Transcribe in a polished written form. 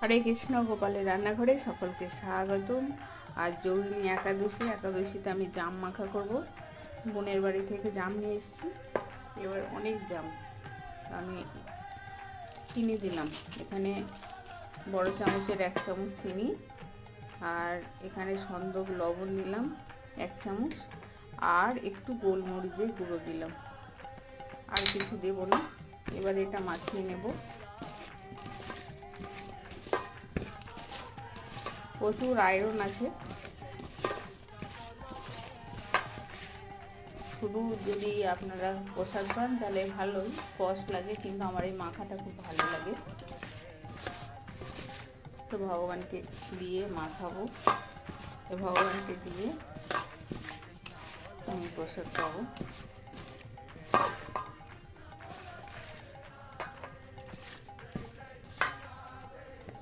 হরে কৃষ্ণ, গোপালের রান্নাঘরে সকলকে স্বাগতম। আজ যোগিনী একাদশীতে আমি জাম মাখা করব। বোনের বাড়ি থেকে জাম নিয়ে এসেছি, এবার অনেক জাম আমি চিনি দিলাম। এখানে বড় চামচের 1 চামচ চিনি, আর এখানে সন্দক লবণ দিলাম 1 চামচ, আর একটু গোলমরিচের গুঁড়ো দিলাম, আর কিছু দেবো না। এবার এটা মাখিয়ে নেব। প্রচুর আয়রন আছে, শুধু যদি আপনারা প্রসাদ পান তাহলে ভালোই, কষ লাগে, কিন্তু আমার এই মাখাটা খুব ভালো লাগে, তো ভগবানকে দিয়ে মাখাবো, তো ভগবানকে দিয়ে আমি প্রসাদ পাবো।